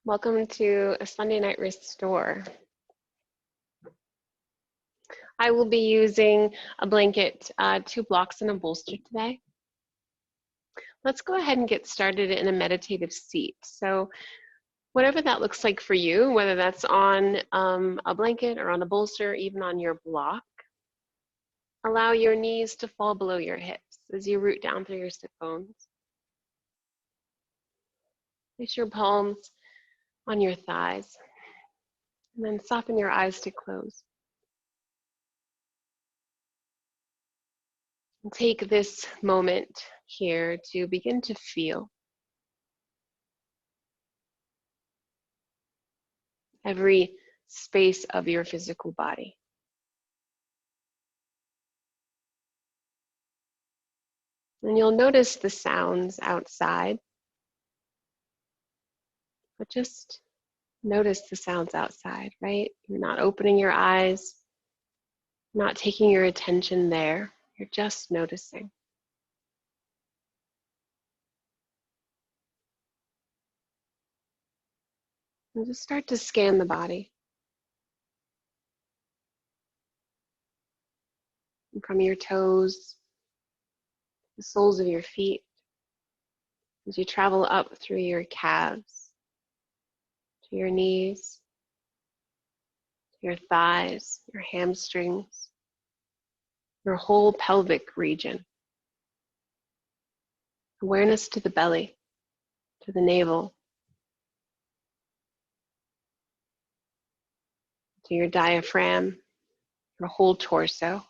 Welcome to a Sunday Night Restore. I will be using a blanket, 2 blocks and a bolster today. Let's go ahead and get started in a meditative seat. So whatever that looks like for you, whether that's on a blanket or on a bolster, even on your block, allow your knees to fall below your hips as you root down through your sit bones. Place your palms on your thighs and then soften your eyes to close. Take this moment here to begin to feel every space of your physical body. And you'll notice the sounds outside, but just notice the sounds outside, right? You're not opening your eyes, not taking your attention there. You're just noticing. And just start to scan the body. And from your toes, the soles of your feet, as you travel up through your calves, to your knees, to your thighs, your hamstrings, your whole pelvic region. Awareness to the belly, to the navel, to your diaphragm, your whole torso,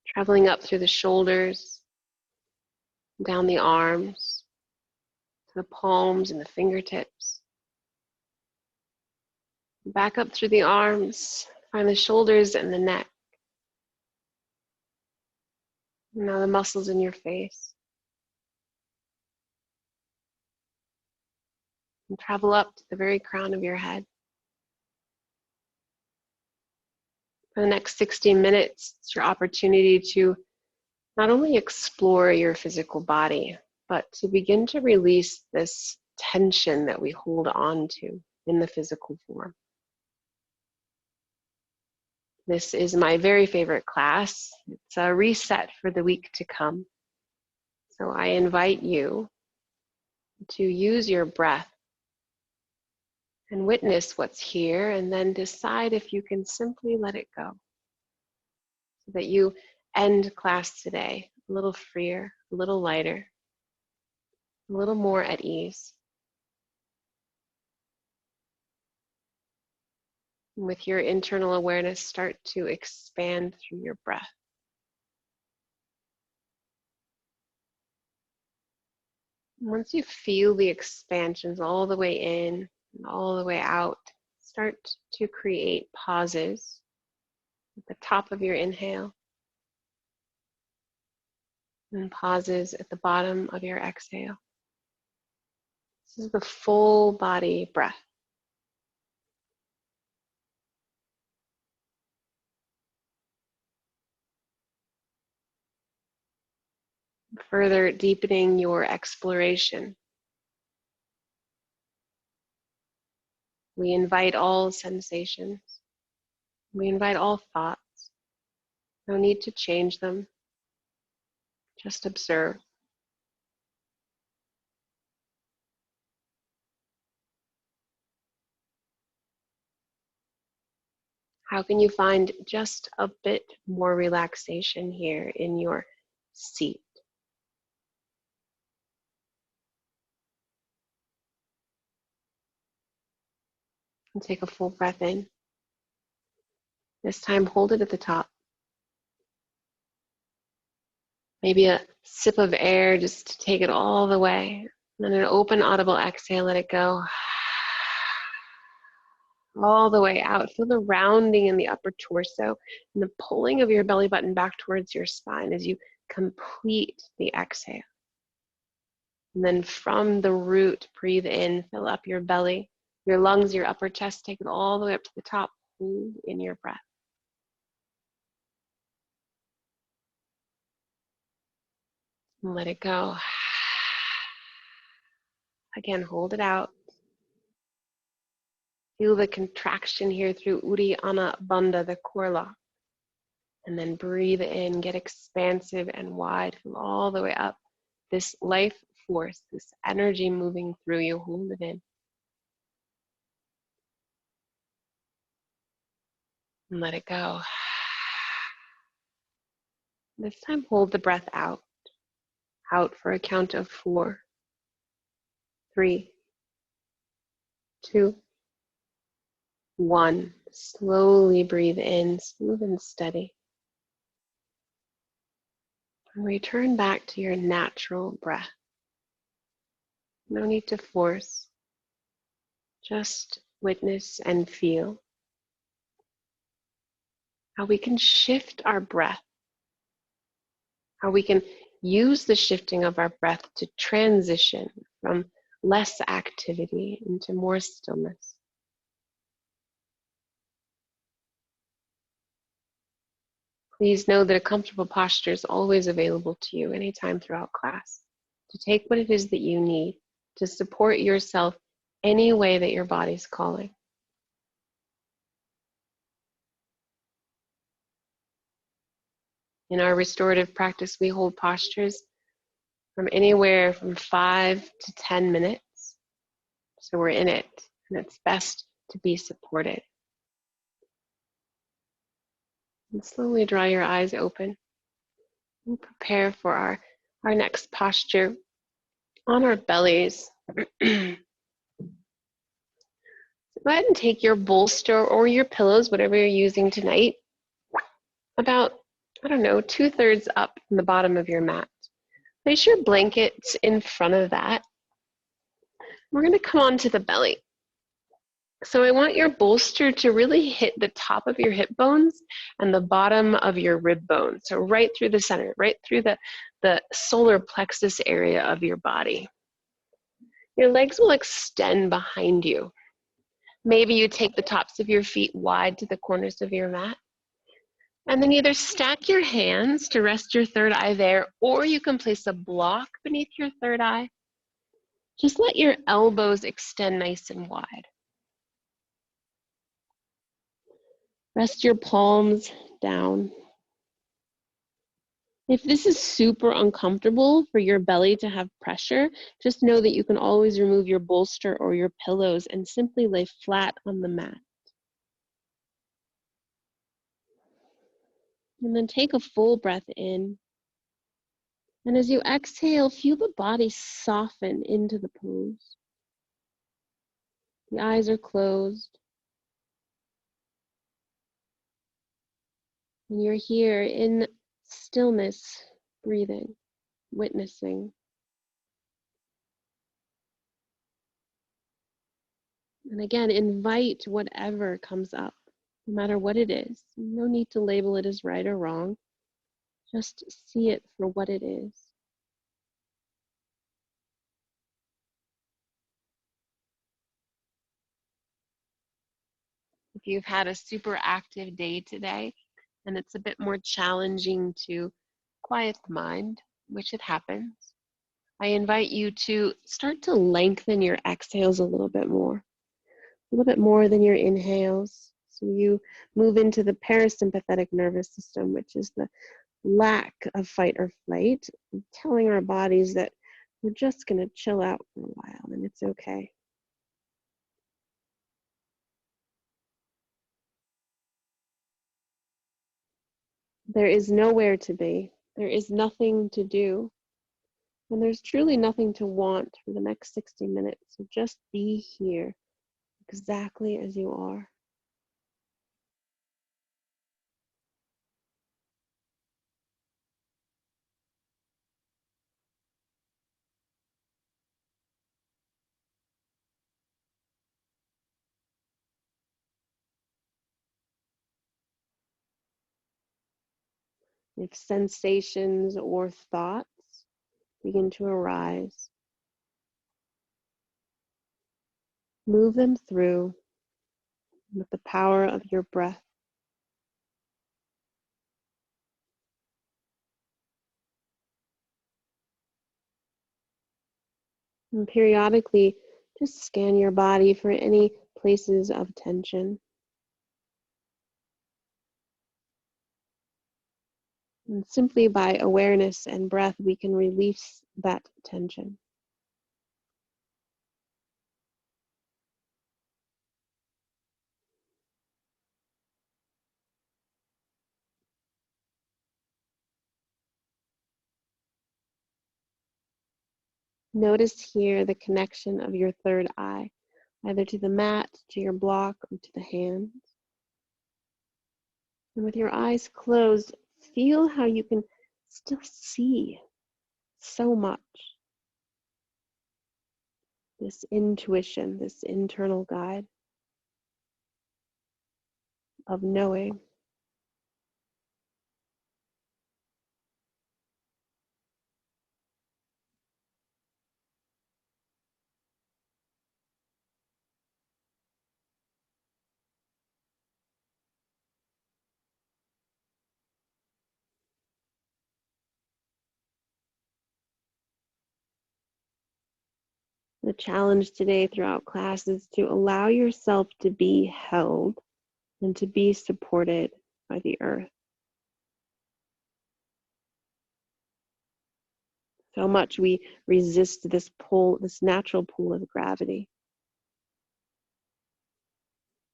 traveling up through the shoulders, down the arms, to the palms and the fingertips. Back up through the arms, find the shoulders and the neck. And now the muscles in your face. And travel up to the very crown of your head. For the next 60 minutes, it's your opportunity to not only explore your physical body, but to begin to release this tension that we hold on to in the physical form. This is my very favorite class. It's a reset for the week to come. So I invite you to use your breath and witness what's here, and then decide if you can simply let it go, so that you end class today a little freer, a little lighter, a little more at ease. And with your internal awareness, start to expand through your breath. Once you feel the expansions all the way in and all the way out, start to create pauses at the top of your inhale and pauses at the bottom of your exhale. This is the full body breath. Further deepening your exploration. We invite all sensations. We invite all thoughts. No need to change them. Just observe. How can you find just a bit more relaxation here in your seat? And take a full breath in. This time, hold it at the top. Maybe a sip of air just to take it all the way. And then an open, audible exhale, let it go. All the way out. Feel the rounding in the upper torso and the pulling of your belly button back towards your spine as you complete the exhale. And then from the root, breathe in, fill up your belly, your lungs, your upper chest, take it all the way up to the top. Hold in your breath. And let it go. Again, hold it out. Feel the contraction here through Uddiyana Bandha, the core lock. And then breathe in, get expansive and wide. Feel all the way up. This life force, this energy moving through you, hold it in. And let it go. This time, hold the breath out. Out for a count of 4, 3, 2, 1. Slowly breathe in, smooth and steady. And return back to your natural breath. No need to force. Just witness and feel how we can shift our breath, how we can use the shifting of our breath to transition from less activity into more stillness. Please know that a comfortable posture is always available to you anytime throughout class to take what it is that you need to support yourself any way that your body's calling. In our restorative practice, we hold postures from anywhere from 5 to 10 minutes. So we're in it, and it's best to be supported. And slowly draw your eyes open and prepare for our next posture on our bellies. Go ahead and take your bolster or your pillows, whatever you're using tonight, about, 2/3 up from the bottom of your mat. Place your blankets in front of that. We're going to come onto the belly. So I want your bolster to really hit the top of your hip bones and the bottom of your rib bones. So right through the center, right through the solar plexus area of your body. Your legs will extend behind you. Maybe you take the tops of your feet wide to the corners of your mat. And then either stack your hands to rest your third eye there, or you can place a block beneath your third eye. Just let your elbows extend nice and wide. Rest your palms down. If this is super uncomfortable for your belly to have pressure, just know that you can always remove your bolster or your pillows and simply lay flat on the mat. And then take a full breath in. And as you exhale, feel the body soften into the pose. The eyes are closed. And you're here in stillness, breathing, witnessing. And again, invite whatever comes up, no matter what it is. No need to label it as right or wrong. Just see it for what it is. If you've had a super active day today and it's a bit more challenging to quiet the mind, which it happens, I invite you to start to lengthen your exhales a little bit more than your inhales. So you move into the parasympathetic nervous system, which is the lack of fight or flight, telling our bodies that we're just going to chill out for a while and it's okay. There is nowhere to be. There is nothing to do. And there's truly nothing to want for the next 60 minutes. So just be here exactly as you are. If sensations or thoughts begin to arise, move them through with the power of your breath. And periodically, just scan your body for any places of tension. And simply by awareness and breath, we can release that tension. Notice here the connection of your third eye, either to the mat, to your block, or to the hands. And with your eyes closed, feel how you can still see so much. This intuition, this internal guide of knowing. The challenge today throughout class is to allow yourself to be held and to be supported by the earth. So much we resist this pull, this natural pull of gravity.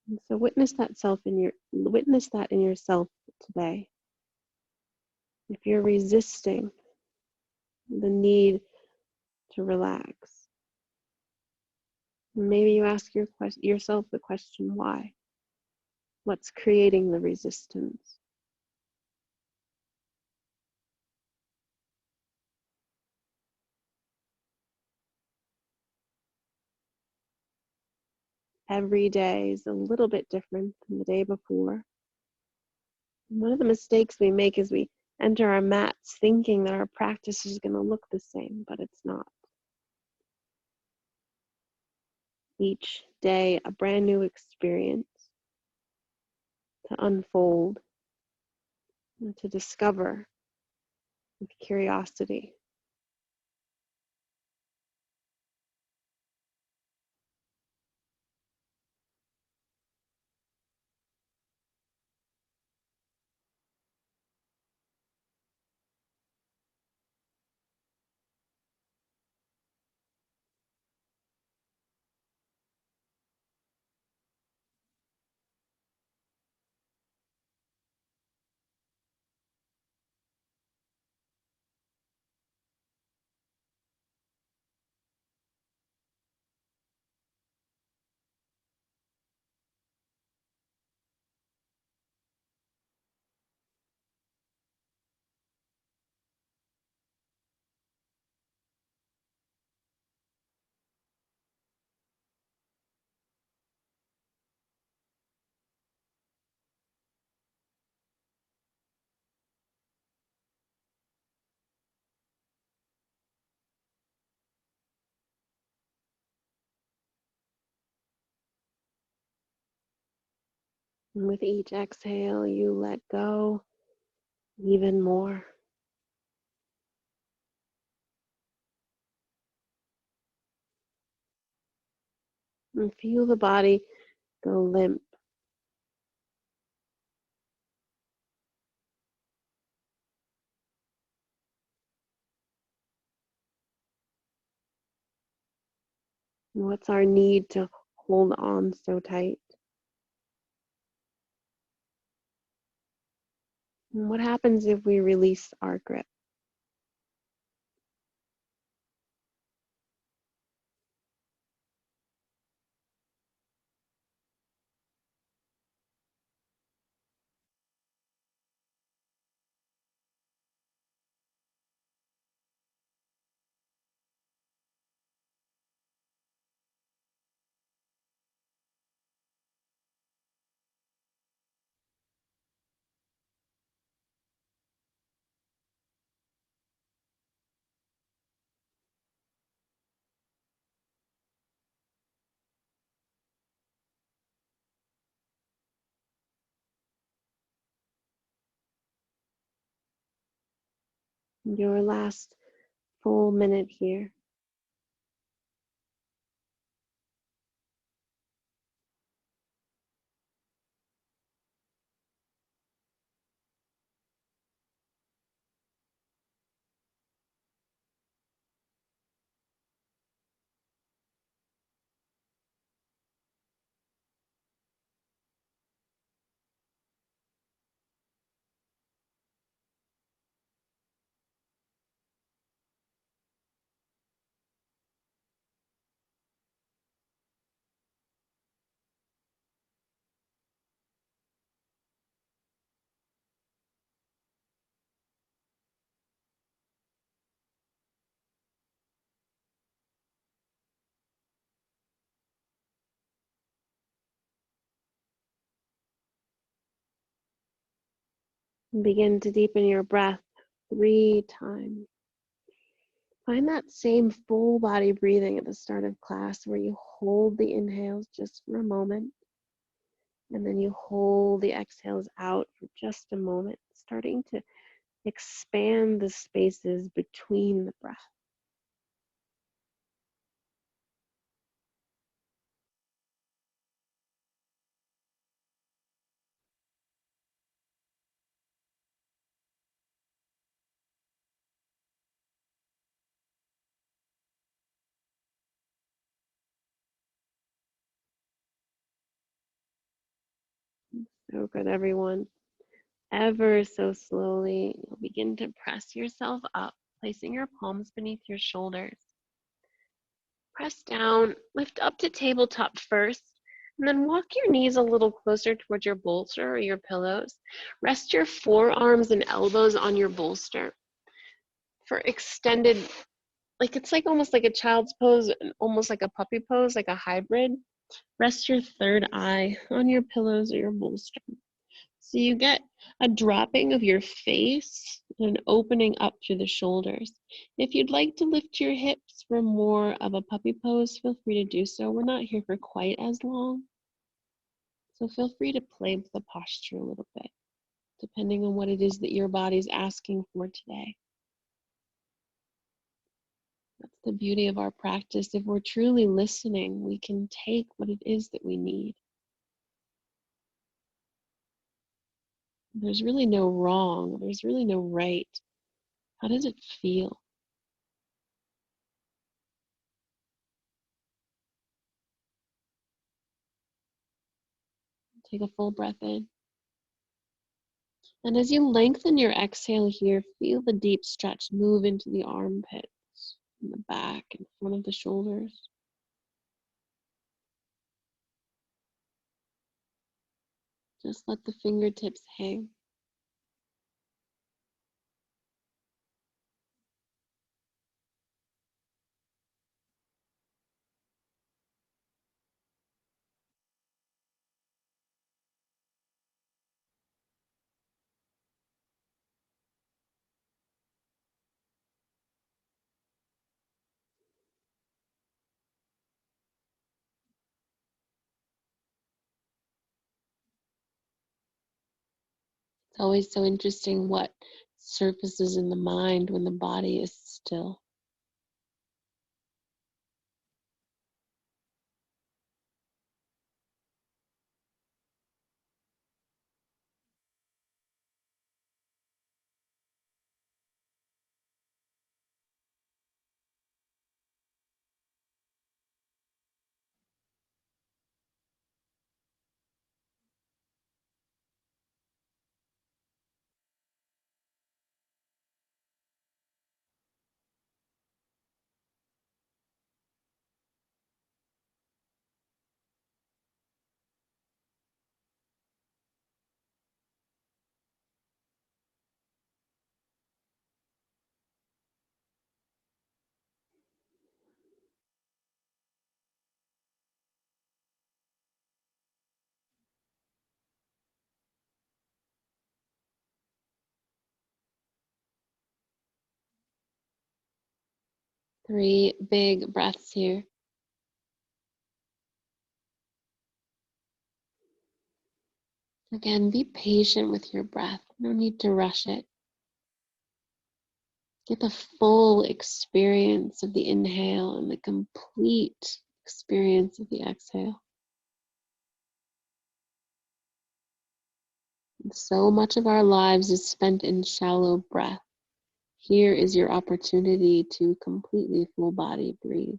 And so witness that in yourself today. If you're resisting the need to relax, maybe you ask yourself the question, why? What's creating the resistance? Every day is a little bit different than the day before. And one of the mistakes we make is we enter our mats thinking that our practice is going to look the same, but it's not. Each day, a brand new experience to unfold and to discover with curiosity. And with each exhale, you let go even more. And feel the body go limp. And what's our need to hold on so tight? And what happens if we release our grip? Your last full minute here. Begin to deepen your breath 3 times. Find that same full body breathing at the start of class where you hold the inhales just for a moment, and then you hold the exhales out for just a moment, starting to expand the spaces between the breath. So good, everyone. Ever so slowly, you'll begin to press yourself up, placing your palms beneath your shoulders. Press down, lift up to tabletop first, and then walk your knees a little closer towards your bolster or your pillows. Rest your forearms and elbows on your bolster for extended, like it's like almost like a child's pose, almost like a puppy pose, like a hybrid. Rest your third eye on your pillows or your bolster. So you get a dropping of your face and an opening up through the shoulders. If you'd like to lift your hips for more of a puppy pose, feel free to do so. We're not here for quite as long, so feel free to play with the posture a little bit, depending on what it is that your body's asking for today. That's the beauty of our practice. If we're truly listening, we can take what it is that we need. There's really no wrong. There's really no right. How does it feel? Take a full breath in. And as you lengthen your exhale here, feel the deep stretch move into the armpits, in the back, in front of the shoulders. Just let the fingertips hang. It's always so interesting what surfaces in the mind when the body is still. Three big breaths here. Again, be patient with your breath. No need to rush it. Get the full experience of the inhale and the complete experience of the exhale. And so much of our lives is spent in shallow breath. Here is your opportunity to completely full body breathe.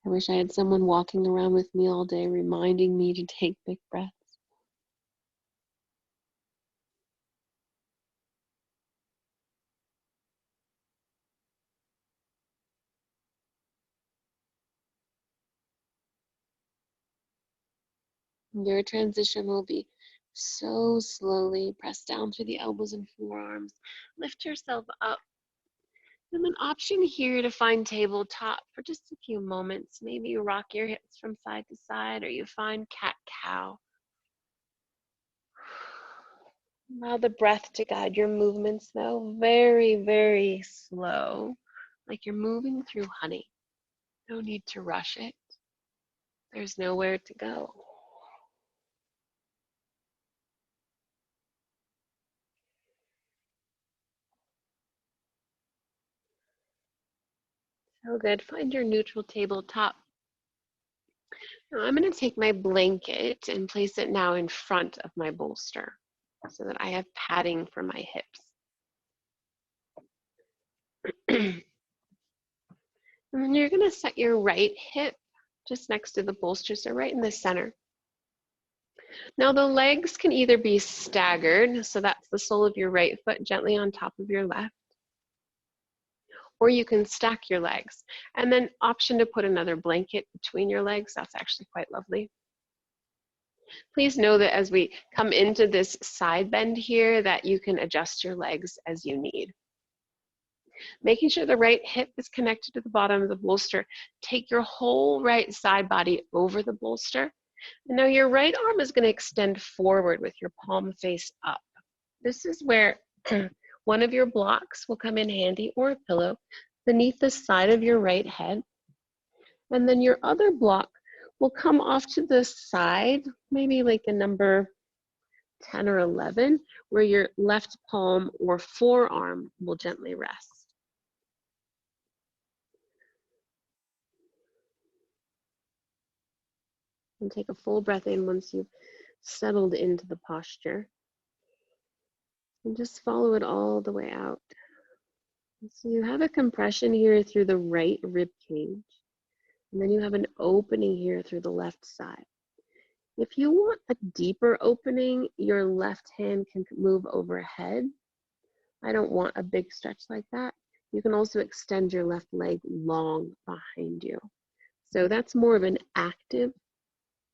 I wish I had someone walking around with me all day reminding me to take big breaths. Your transition will be so slowly. Press down through the elbows and forearms. Lift yourself up. And an option here to find tabletop for just a few moments. Maybe you rock your hips from side to side, or you find cat-cow. Allow the breath to guide your movements, though. Very, very slow, like you're moving through honey. No need to rush it. There's nowhere to go. So good. Find your neutral tabletop. Now I'm going to take my blanket and place it now in front of my bolster so that I have padding for my hips. And then you're going to set your right hip just next to the bolster, so right in the center. Now the legs can either be staggered, so that's the sole of your right foot gently on top of your left, or you can stack your legs. And then option to put another blanket between your legs, that's actually quite lovely. Please know that as we come into this side bend here, that you can adjust your legs as you need. Making sure the right hip is connected to the bottom of the bolster. Take your whole right side body over the bolster. And now your right arm is going to extend forward with your palm face up. This is where one of your blocks will come in handy, or a pillow, beneath the side of your right head. And then your other block will come off to the side, maybe like a number 10 or 11, where your left palm or forearm will gently rest. And take a full breath in once you've settled into the posture. And just follow it all the way out. So you have a compression here through the right rib cage. And then you have an opening here through the left side. If you want a deeper opening, your left hand can move overhead. I don't want a big stretch like that. You can also extend your left leg long behind you. So that's more of an active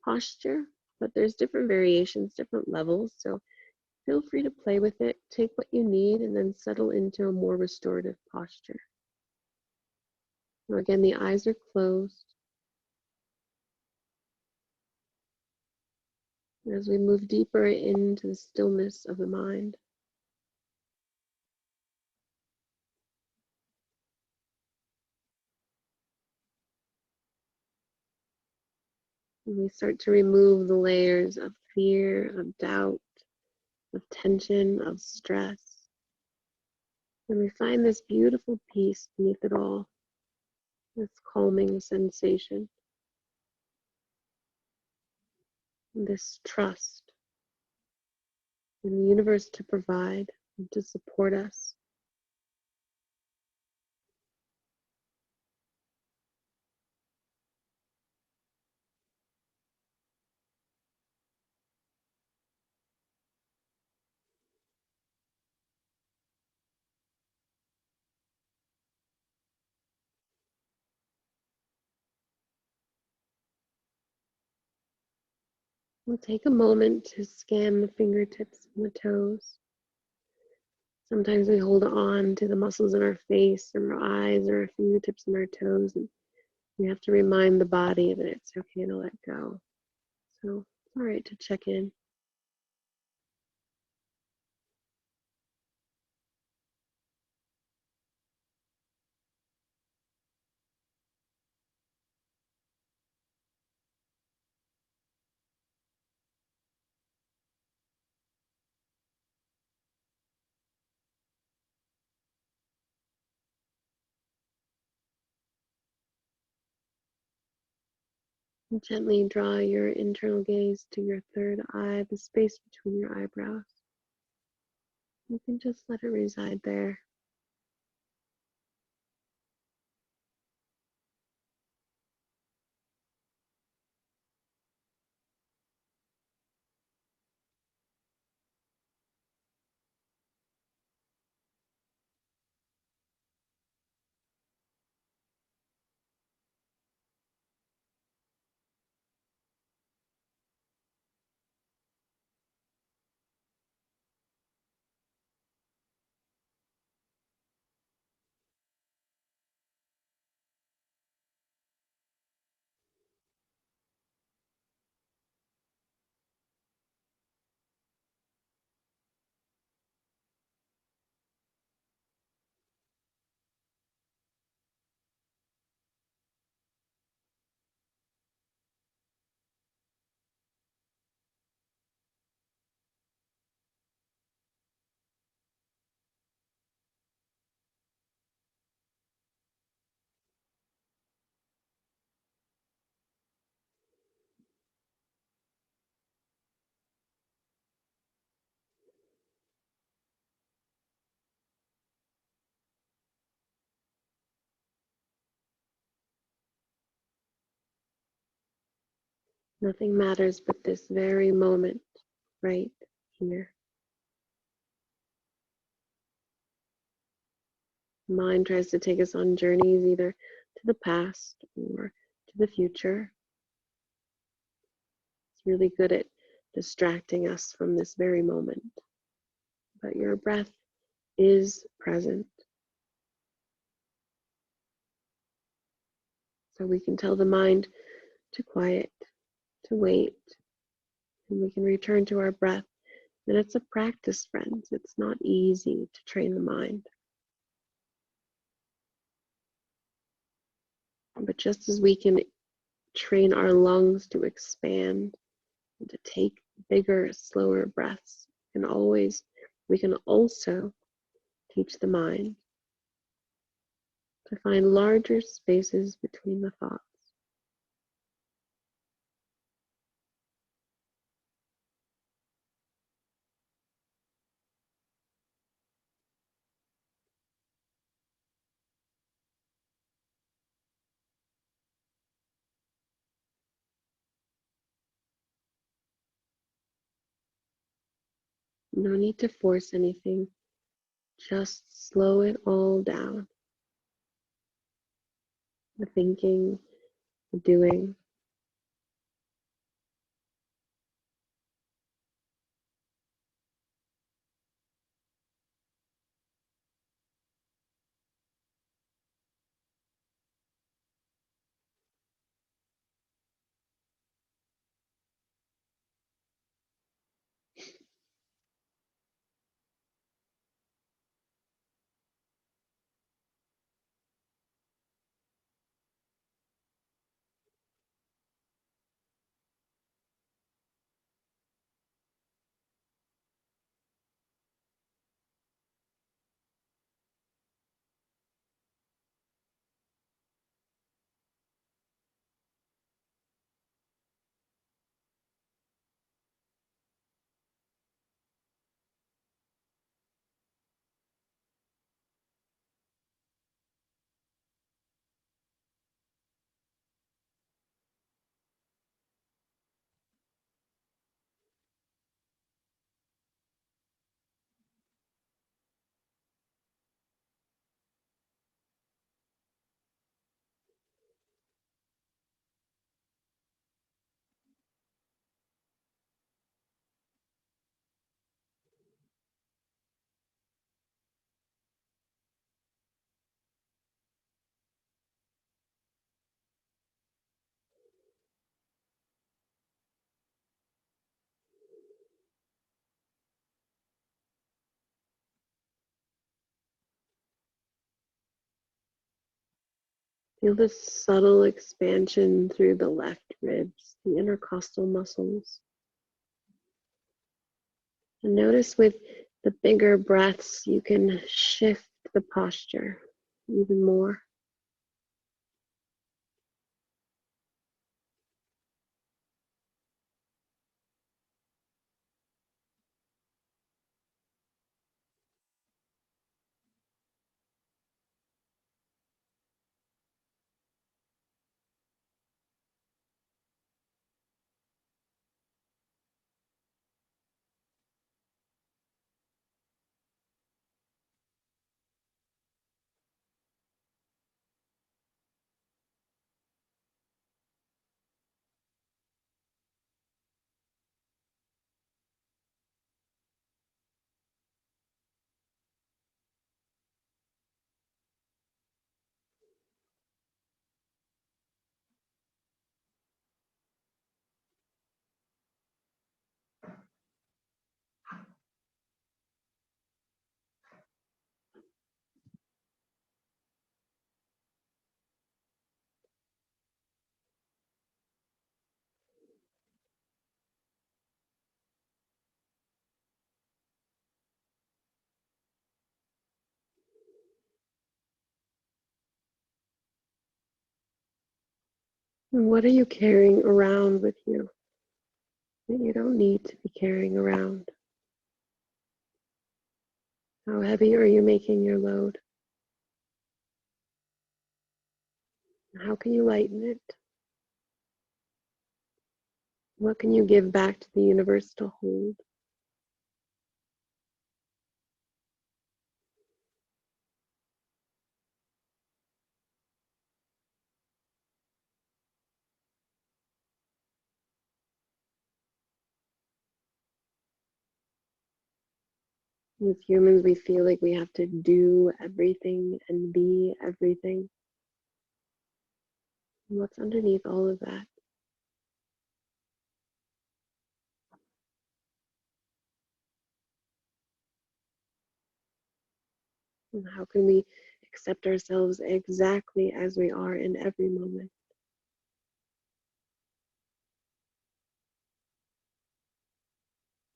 posture, but there's different variations, different levels. So feel free to play with it, take what you need, and then settle into a more restorative posture. Now again, the eyes are closed. As we move deeper into the stillness of the mind, and we start to remove the layers of fear, of doubt, of tension, of stress. And we find this beautiful peace beneath it all, this calming sensation, this trust in the universe to provide and to support us. We'll take a moment to scan the fingertips and the toes. Sometimes we hold on to the muscles in our face and our eyes or our fingertips and our toes, and we have to remind the body that it's okay to let go. So it's all right to check in. And gently draw your internal gaze to your third eye, the space between your eyebrows. You can just let it reside there. Nothing matters but this very moment, right here. Mind tries to take us on journeys either to the past or to the future. It's really good at distracting us from this very moment. But your breath is present. So we can tell the mind to quiet, to wait, and we can return to our breath. And it's a practice, friends. It's not easy to train the mind. But just as we can train our lungs to expand and to take bigger, slower breaths, we can also teach the mind to find larger spaces between the thoughts. No need to force anything, just slow it all down. The thinking, the doing. Feel the subtle expansion through the left ribs, the intercostal muscles. And notice with the bigger breaths, you can shift the posture even more. And what are you carrying around with you that you don't need to be carrying around? How heavy are you making your load? How can you lighten it? What can you give back to the universe to hold? As humans, we feel like we have to do everything and be everything. And what's underneath all of that? And how can we accept ourselves exactly as we are in every moment?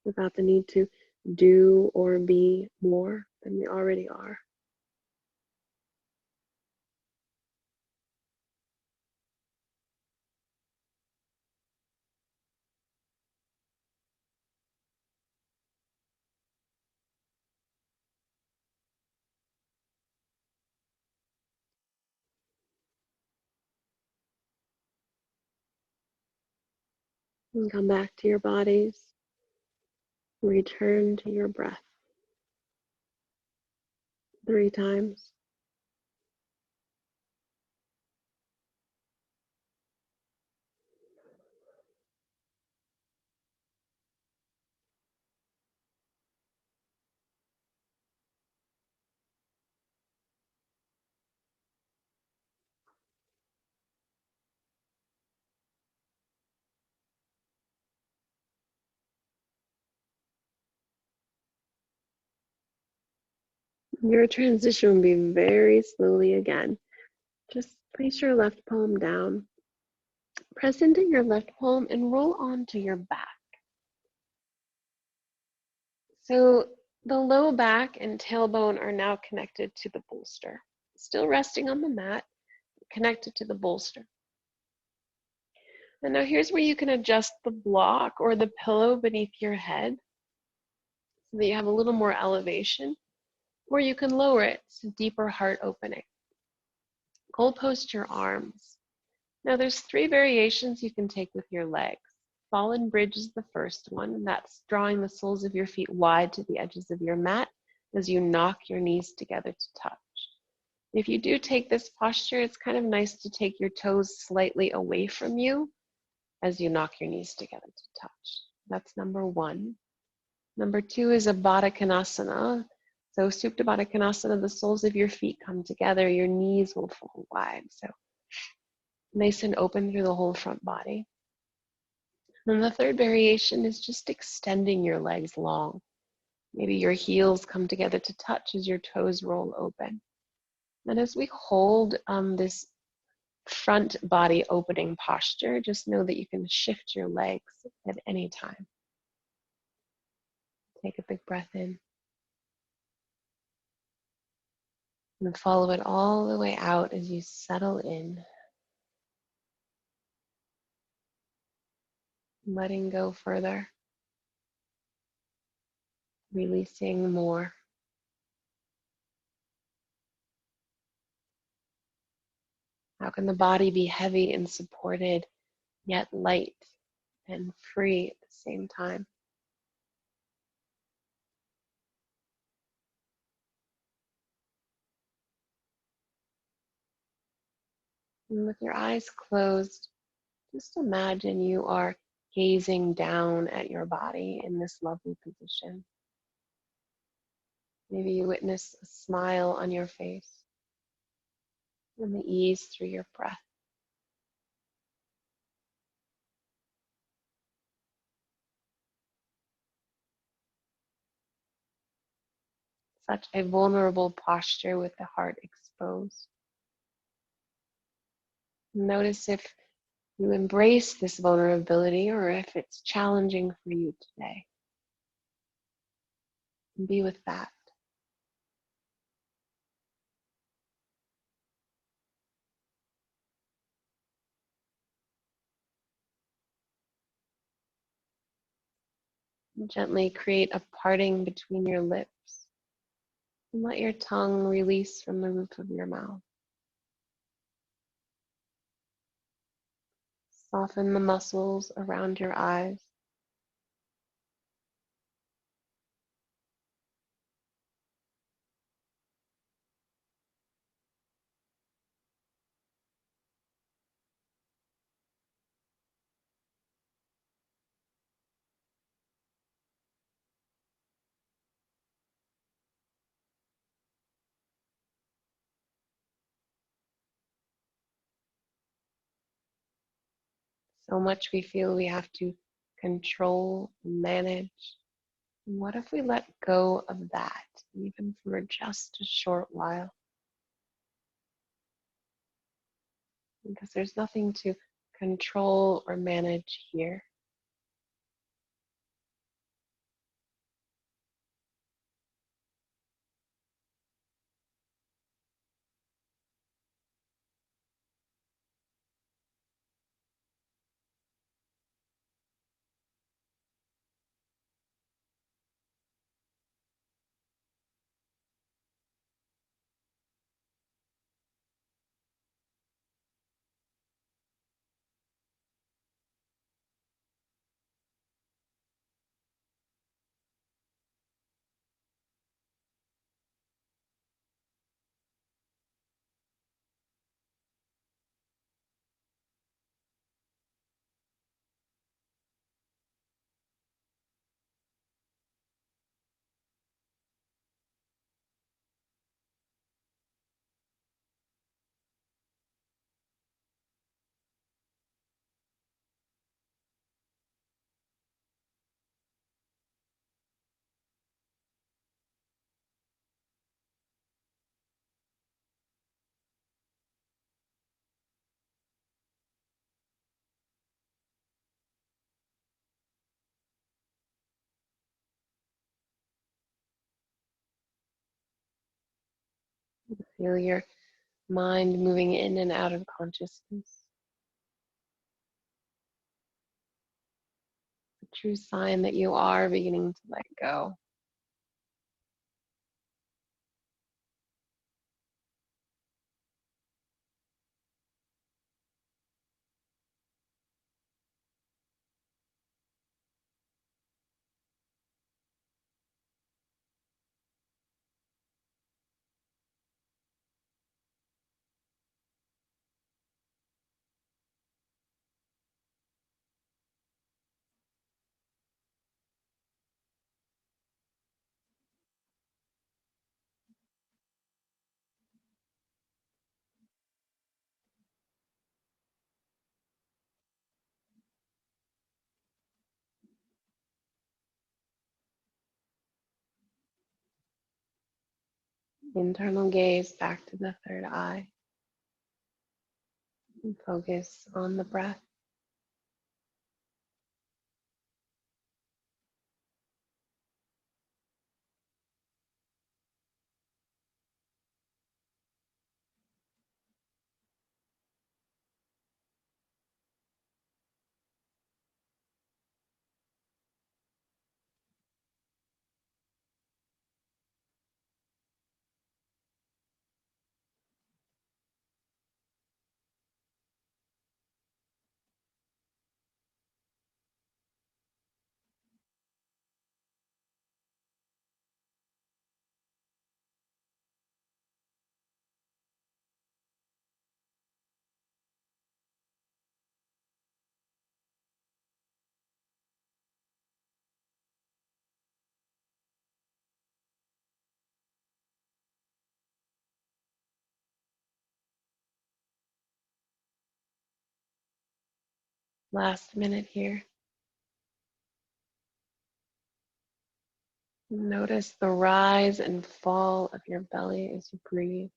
Without the need to do or be more than we already are. And come back to your bodies. Return to your breath 3 times. Your transition will be very slowly again. Just place your left palm down. Press into your left palm and roll onto your back. So the low back and tailbone are now connected to the bolster. Still resting on the mat, connected to the bolster. And now here's where you can adjust the block or the pillow beneath your head so that you have a little more elevation, or you can lower it to deeper heart opening. Cold post your arms. Now there's 3 variations you can take with your legs. Fallen bridge is the first one, and that's drawing the soles of your feet wide to the edges of your mat as you knock your knees together to touch. If you do take this posture, it's kind of nice to take your toes slightly away from you as you knock your knees together to touch. That's number 1. Number 2 is a Baddha Konasana. So Supta Baddha Konasana, the soles of your feet come together, your knees will fall wide. So nice and open through the whole front body. And the third variation is just extending your legs long. Maybe your heels come together to touch as your toes roll open. And as we hold this front body opening posture, just know that you can shift your legs at any time. Take a big breath in. And follow it all the way out as you settle in. Letting go further. Releasing more. How can the body be heavy and supported, yet light and free at the same time? And with your eyes closed, just imagine you are gazing down at your body in this lovely position. Maybe you witness a smile on your face and the ease through your breath. Such a vulnerable posture with the heart exposed. Notice if you embrace this vulnerability or if it's challenging for you today. And be with that. And gently create a parting between your lips and let your tongue release from the roof of your mouth. Soften the muscles around your eyes. So much we feel we have to control, manage. What if we let go of that, even for just a short while? Because there's nothing to control or manage here. Feel your mind moving in and out of consciousness. A true sign that you are beginning to let go. Internal gaze back to the third eye. And focus on the breath. Last minute here. Notice the rise and fall of your belly as you breathe.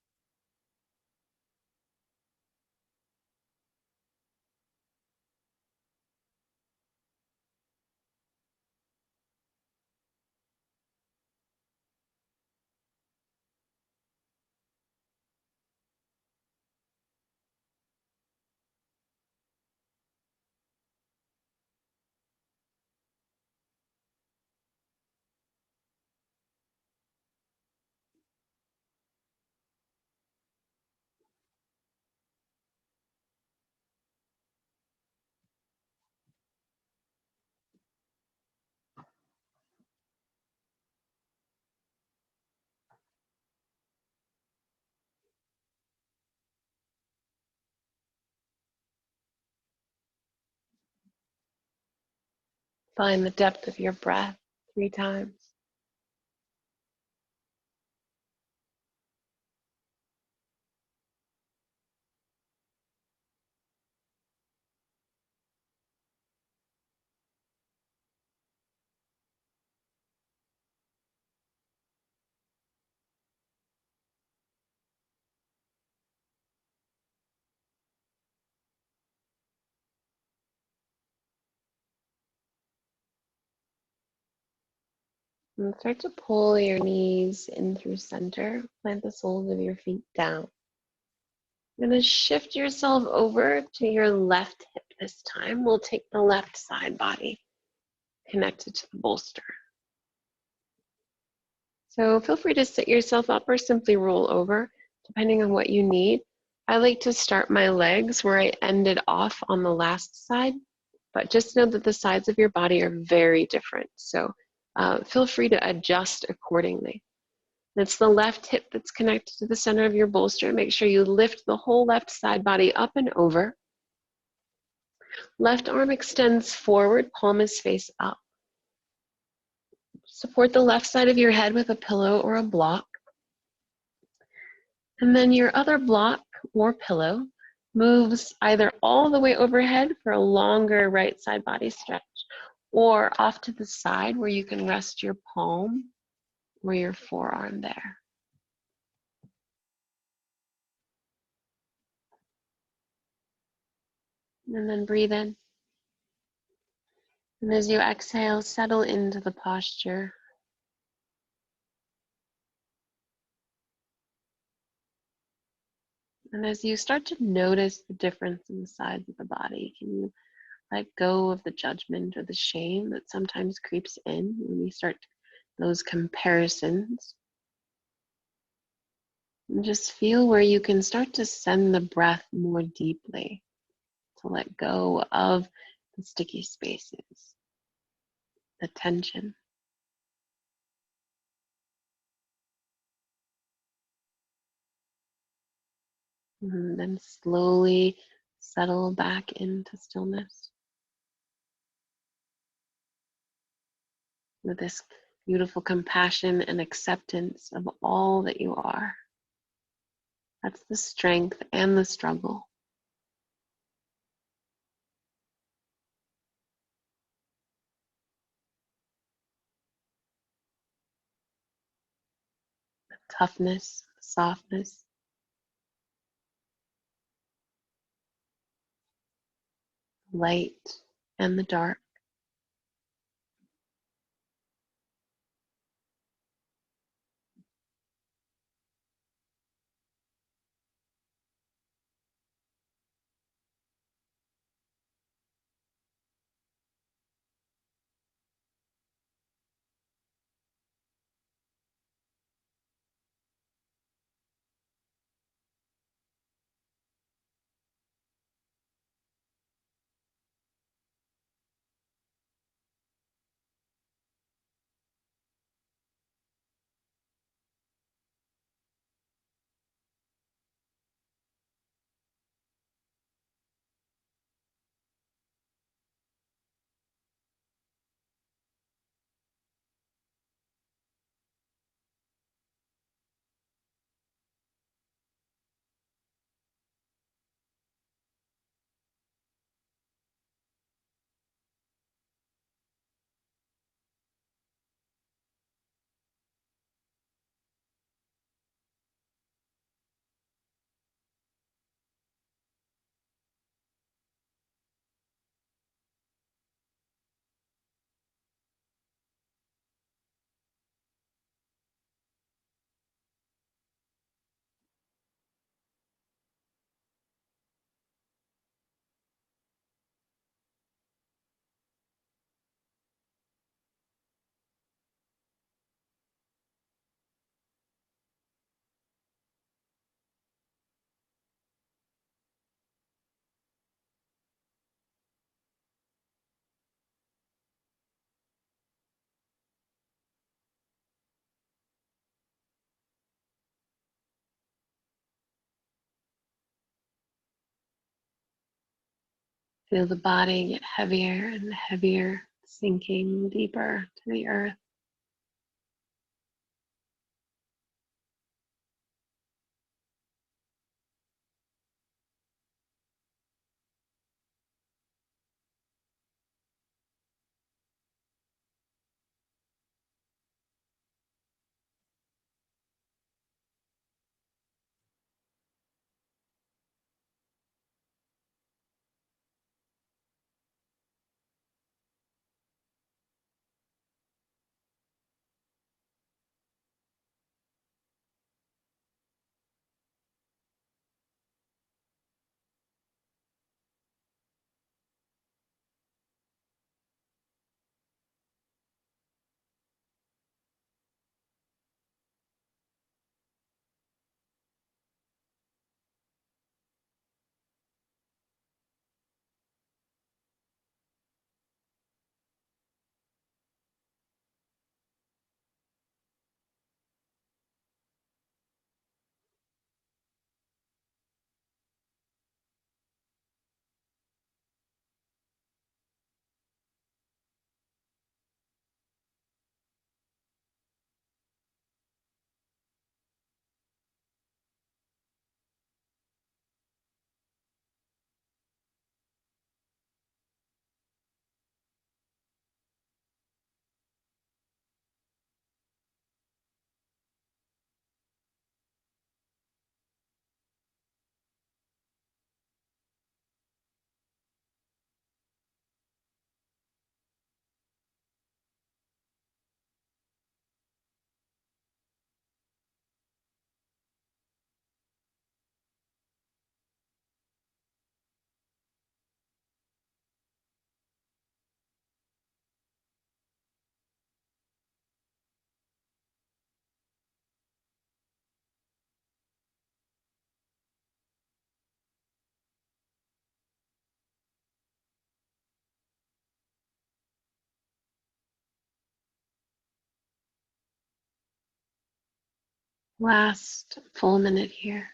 Find the depth of your breath 3 times. And start to pull your knees in through center. Plant the soles of your feet down. You're going to shift yourself over to your left hip this time. We'll take the left side body connected to the bolster. So feel free to sit yourself up or simply roll over, depending on what you need. I like to start my legs where I ended off on the last side, but just know that the sides of your body are very different. So feel free to adjust accordingly. It's the left hip that's connected to the center of your bolster. Make sure you lift the whole left side body up and over. Left arm extends forward, palm is face up. Support the left side of your head with a pillow or a block. And then your other block or pillow moves either all the way overhead for a longer right side body stretch, or off to the side where you can rest your palm or your forearm there. And then breathe in. And as you exhale, settle into the posture. And as you start to notice the difference in the sides of the body, can you let go of the judgment or the shame that sometimes creeps in when we start those comparisons? And just feel where you can start to send the breath more deeply, to let go of the sticky spaces, the tension. And then slowly settle back into stillness with this beautiful compassion and acceptance of all that you are. That's the strength and the struggle. Toughness, softness, light, and the dark. Feel the body get heavier and heavier, sinking deeper to the earth. Last full minute here.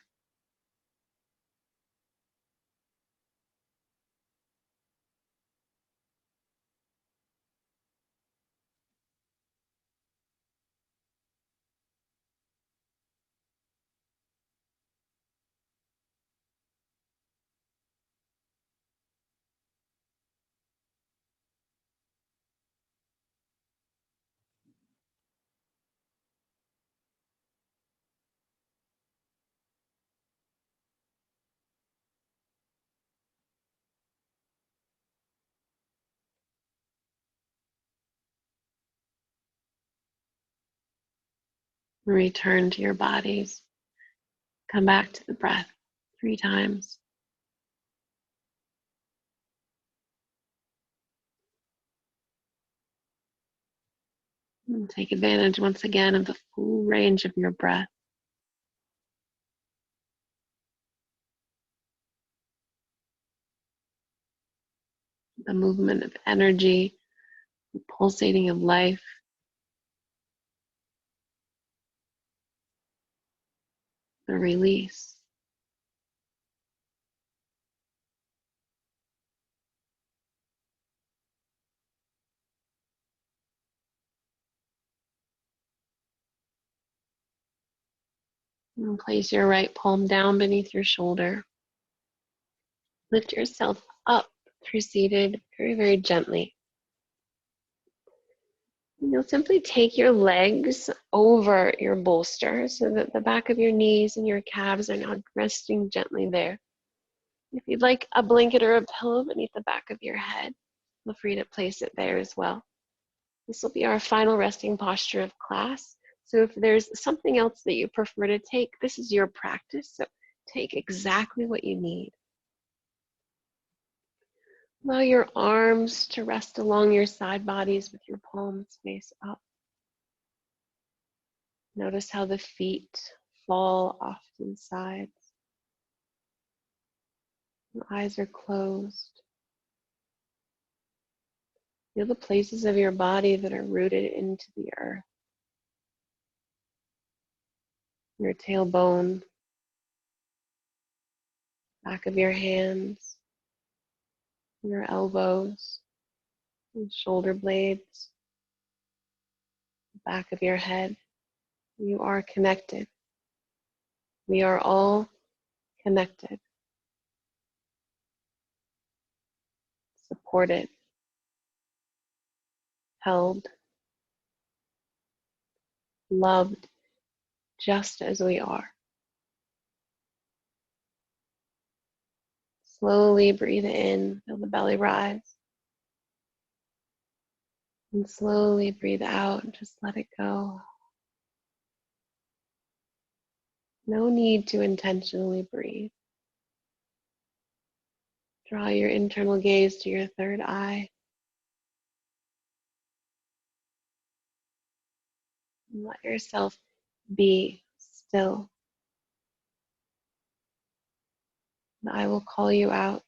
Return to your bodies. Come back to the breath 3 times. And take advantage once again of the full range of your breath. The movement of energy, the pulsating of life. The release. And place your right palm down beneath your shoulder. Lift yourself up through seated very, very gently. And you'll simply take your legs over your bolster so that the back of your knees and your calves are now resting gently there. If you'd like a blanket or a pillow beneath the back of your head, feel free to place it there as well. This will be our final resting posture of class. So if there's something else that you prefer to take, this is your practice. So take exactly what you need. Allow your arms to rest along your side bodies with your palms face up. Notice how the feet fall off to the sides. The eyes are closed. Feel the places of your body that are rooted into the earth. Your tailbone, back of your hands, your elbows, and shoulder blades, back of your head. You are connected. We are all connected, supported, held, loved just as we are. Slowly breathe in, feel the belly rise. And slowly breathe out, just let it go. No need to intentionally breathe. Draw your internal gaze to your third eye. And let yourself be still. And I will call you out.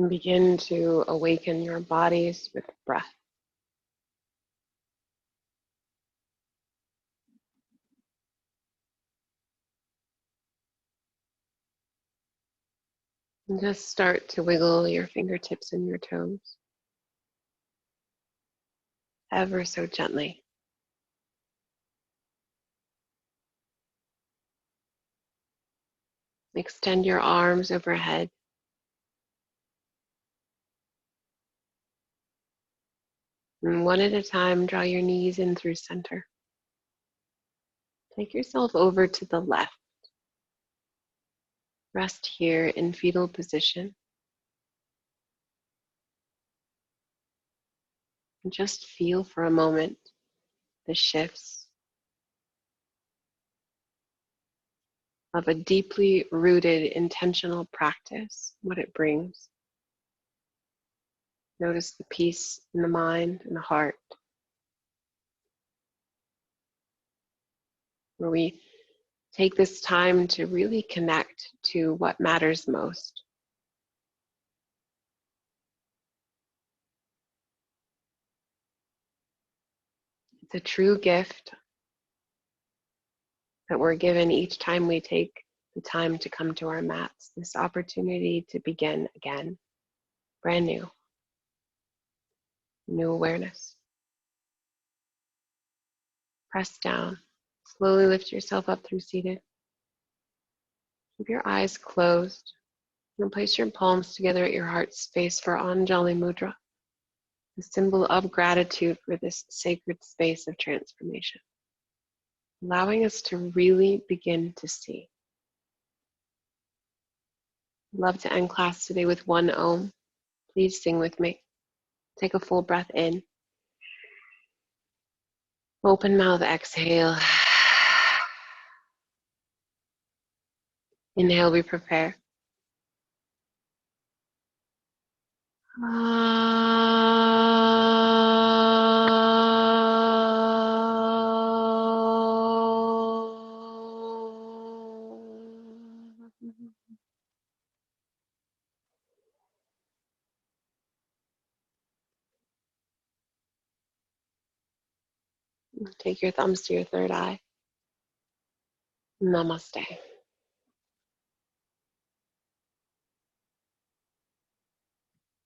And begin to awaken your bodies with breath. And just start to wiggle your fingertips and your toes ever so gently. Extend your arms overhead. And one at a time, draw your knees in through center. Take yourself over to the left. Rest here in fetal position. And just feel for a moment the shifts of a deeply rooted intentional practice, what it brings. Notice the peace in the mind and the heart, where we take this time to really connect to what matters most. It's a true gift that we're given each time we take the time to come to our mats, this opportunity to begin again, brand new, new awareness. Press down, slowly lift yourself up through seated. Keep your eyes closed and place your palms together at your heart space for Anjali Mudra, the symbol of gratitude for this sacred space of transformation, allowing us to really begin to see. I'd love to end class today with one Om. Please sing with me. Take a full breath in. Open mouth, exhale. Inhale, we prepare. Take your thumbs to your third eye. Namaste.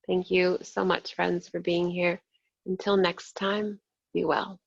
Thank you so much, friends, for being here. Until next time, be well.